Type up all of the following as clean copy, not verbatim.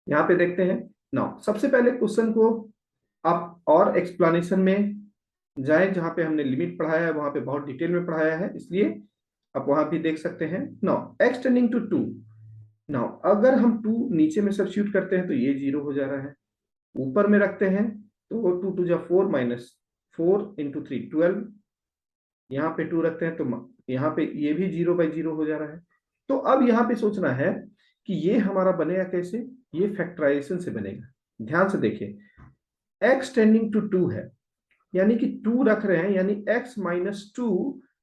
यहाँ पे देखते हैं। नाउ सबसे पहले क्वेश्चन को आप और एक्सप्लेनेशन में जाएं, जहां पे हमने लिमिट पढ़ाया है वहां पे बहुत डिटेल में पढ़ाया है, इसलिए आप वहां भी देख सकते हैं। Now x tending to 2। Now अगर हम 2 नीचे में सब्स्टिट्यूट करते हैं तो ये 0 हो जा रहा है, ऊपर में रखते हैं तो 2 2 जा 4 माइनस 4 इंटू 3 12, यहाँ पे 2 रखते हैं तो यहाँ पे ये भी 0/0 हो जा रहा है। तो अब यहाँ पे सोचना है कि ये हमारा बनेगा कैसे, ये फैक्टराइजेशन से बनेगा। ध्यान से देखिए, x टेंडिंग टू 2 है, यानी कि 2 रख रहे हैं, यानी x माइनस 2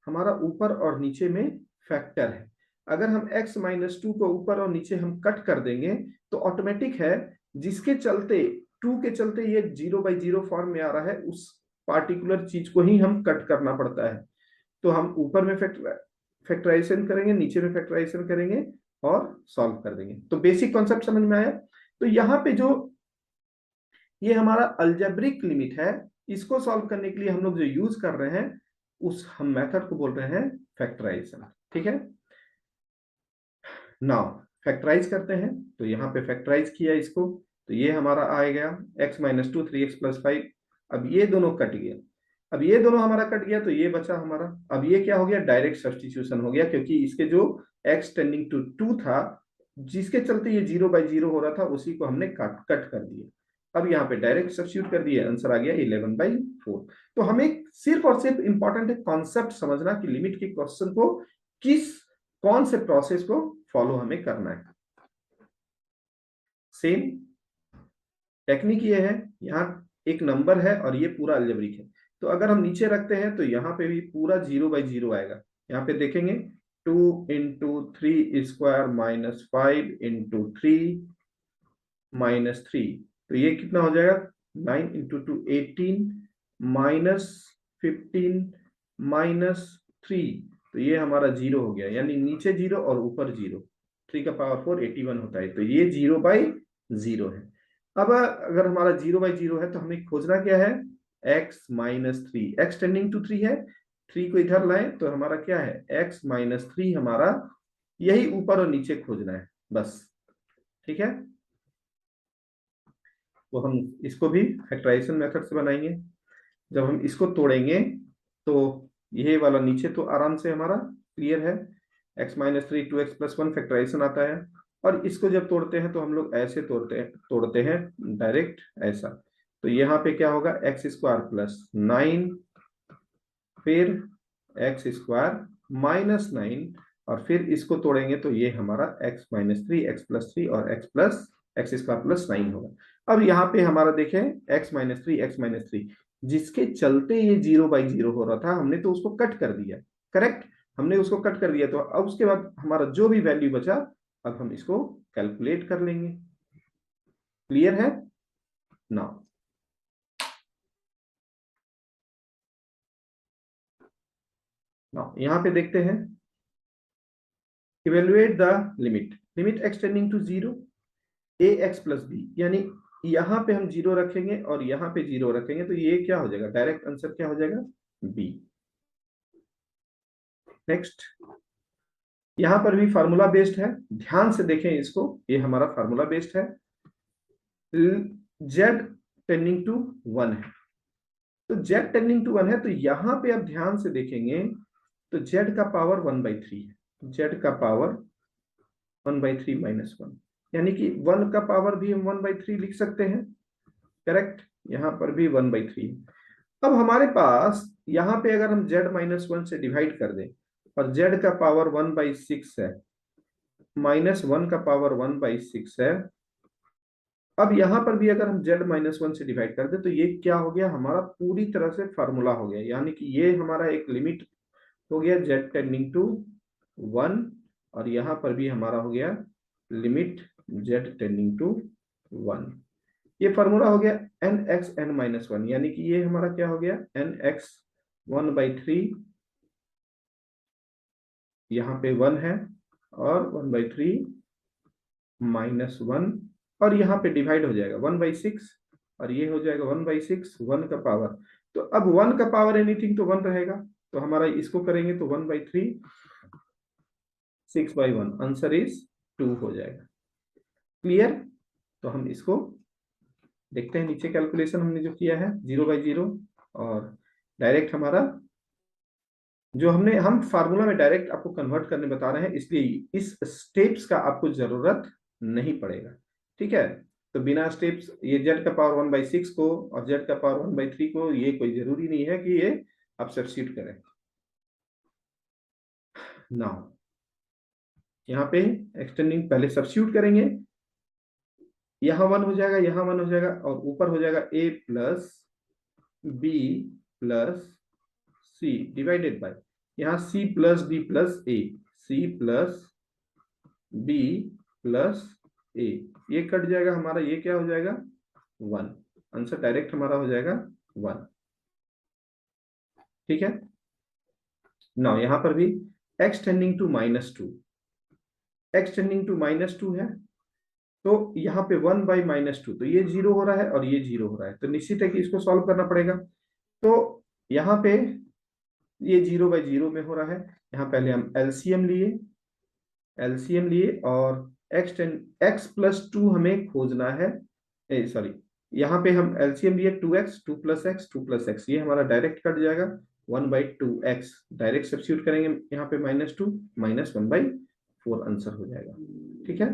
हमारा ऊपर और नीचे में फैक्टर है। अगर हम x माइनस 2 को ऊपर और नीचे हम कट कर देंगे तो ऑटोमेटिक है, जिसके चलते 2 के चलते ये 0/0 फॉर्म में आ रहा है, उस पार्टिकुलर चीज को ही हम कट करना पड़ता है। तो हम ऊपर में फैक्टराइजेशन करेंगे, नीचे में फैक्टराइजेशन करेंगे और सॉल्व कर देंगे। तो बेसिक कॉन्सेप्ट समझ में आया। तो यहाँ पे जो ये हमारा अलजेब्रिक लिमिट है, इसको सॉल्व करने के लिए हम लोग जो यूज कर रहे हैं उस हम मेथड को बोल रहे हैं फैक्टराइजेशन। ठीक है, नाउ फैक्टराइज करते हैं। तो यहाँ पे फैक्टराइज किया इसको, तो ये हमारा आ गया x माइनस 2 3x प्लस 5। अब ये दोनों कट गया, अब ये दोनों हमारा कट गया तो ये बचा हमारा। अब ये क्या हो गया, डायरेक्ट सब्स्टिट्यूशन हो गया, क्योंकि इसके जो x टेंडिंग टू 2 था, जिसके चलते ये 0/0 हो रहा था, उसी को हमने कट कर दिया। अब यहाँ पे डायरेक्ट सब्स्टिट्यूट कर दिया, आंसर आ गया 11/4। तो हमें सिर्फ और सिर्फ इंपॉर्टेंट है कॉन्सेप्ट समझना कि लिमिट के क्वेश्चन को कौन से प्रोसेस को फॉलो हमें करना है। सेम टेक्निक ये है, यहाँ एक नंबर है और ये पूरा अलजेब्रिक है, तो अगर हम नीचे रखते हैं तो यहाँ पे भी पूरा 0/0 आएगा। यहाँ पे देखेंगे 2 into 3 square minus 5 into 3 minus 3, तो ये कितना हो जाएगा, 9 इंटू 2 18 माइनस 15 माइनस 3, तो ये हमारा 0 हो गया, यानी नीचे 0 और ऊपर 0। 3 का पावर 4 81 होता है, तो ये 0/0 है। अब अगर हमारा 0/0 है तो हमें खोजना क्या है, x minus 3। X tending to 3 है, 3 को इधर लाएं तो हमारा क्या है, x माइनस 3 हमारा, यही ऊपर और नीचे खोजना है बस। ठीक है, तो हम इसको भी फैक्टराइजेशन मेथड से बनाएंगे। जब हम इसको तोड़ेंगे तो ये वाला नीचे तो आराम से हमारा क्लियर है, x minus 3 2x plus 1 factorisation आता है। और इसको जब तोड़ते हैं तो हम लोग ऐसे तोड़ते हैं डायरेक्ट ऐसा। तो यहाँ पे क्या होगा, एक्स स्क्वायर प्लस 9, फिर एक्स स्क्वायर माइनस 9, और फिर इसको तोड़ेंगे तो ये हमारा x माइनस 3 एक्स प्लस 3 और एक्स स्क्वायर प्लस 9 होगा। अब यहाँ पे हमारा देखें x माइनस 3 एक्स माइनस 3, जिसके चलते ये 0/0 हो रहा था, हमने तो उसको कट कर दिया। करेक्ट, हमने उसको कट कर दिया, तो अब उसके बाद हमारा जो भी वैल्यू बचा, अब हम इसको कैलकुलेट कर लेंगे। क्लियर है ना। यहाँ पे देखते हैं, evaluate the limit x tending to 0 ax plus b, यानी यहाँ पे हम 0 रखेंगे और यहाँ पे 0 रखेंगे, तो ये क्या हो जाएगा, डायरेक्ट आंसर क्या हो जाएगा, बी। नेक्स्ट, यहाँ पर भी फार्मूला बेस्ड है, ध्यान से देखें इसको, ये हमारा फार्मूला बेस्ड है। z टेंडिंग टू 1 है, तो z टेंडिंग टू 1 है, तो यहाँ पे आप ध्यान से देखेंगे तो z का पावर 1/3 है, z का पावर 1/3 माइनस 1, यानी कि 1 का पावर भी हम 1/3 लिख सकते हैं। करेक्ट, यहाँ पर भी 1/3। अब हमारे पास यहाँ पे अगर हम z माइनस 1 से डिवाइड कर दें और z का पावर 1/6 है, माइनस 1 का पावर 1/6 है, अब यहाँ पर भी अगर हम z माइनस 1 से डिवाइड कर दें तो ये क्या हो गया, हमारा पूरी तरह से फार्मूला हो गया, यानी कि ये हमारा एक लिमिट हो गया z टेंडिंग टू 1, और यहाँ पर भी हमारा हो गया लिमिट z टेंडिंग टू 1। ये फार्मूला हो गया nxn-1, यानी कि ये हमारा क्या हो गया, nx 1/3, यहाँ पे 1 है, और 1/3 माइनस 1, और यहाँ पे डिवाइड हो जाएगा 1/6, और ये हो जाएगा 1/6, 1 का पावर। तो अब 1 का पावर एनीथिंग तो 1 रहेगा, तो हमारा इसको करेंगे तो 1/3 6/1, आंसर इज 2 हो जाएगा। क्लियर। तो हम इसको देखते हैं, नीचे कैलकुलेशन हमने जो किया है 0/0, और डायरेक्ट हमारा जो हम फार्मूला में डायरेक्ट आपको कन्वर्ट करने बता रहे हैं, इसलिए इस स्टेप्स का आपको जरूरत नहीं पड़ेगा। ठीक है, तो बिना स्टेप्स, ये z का पावर 1/6 को और z का पावर 1/3 को, ये कोई जरूरी नहीं है कि ये आप सब्स्टिट्यूट करें। नाउ यहाँ पे एक्सटेंडिंग पहले सब्स्टिट्यूट करेंगे, यहाँ 1 हो जाएगा, यहाँ 1 हो जाएगा, और ऊपर हो जाएगा a plus b plus c divided by, यहाँ c plus d plus a, c plus b plus a, ये कट जाएगा हमारा, ये क्या हो जाएगा 1, आंसर डायरेक्ट हमारा हो जाएगा 1। ठीक है, नाउ यहाँ पर भी x tending to -2, x tending to -2 है, तो यहाँ पे 1/-2, तो ये 0 हो रहा है और ये 0 हो रहा है, तो निश्चित है कि इसको सॉल्व करना पड़ेगा। तो यहाँ पे ये 0/0 में हो रहा है, यहाँ पहले हम एलसीएम लिए और x प्लस 2 हमें खोजना है, सॉरी, यहाँ पे हम एलसीएम लिए 2x, 2 plus x, 2 plus x, ये हमारा डायरेक्ट कट जाएगा 1/2x, डायरेक्ट सब्स्टिट्यूट करेंगे यहाँ पे -2 -1/4 आंसर हो जाएगा। ठीक है,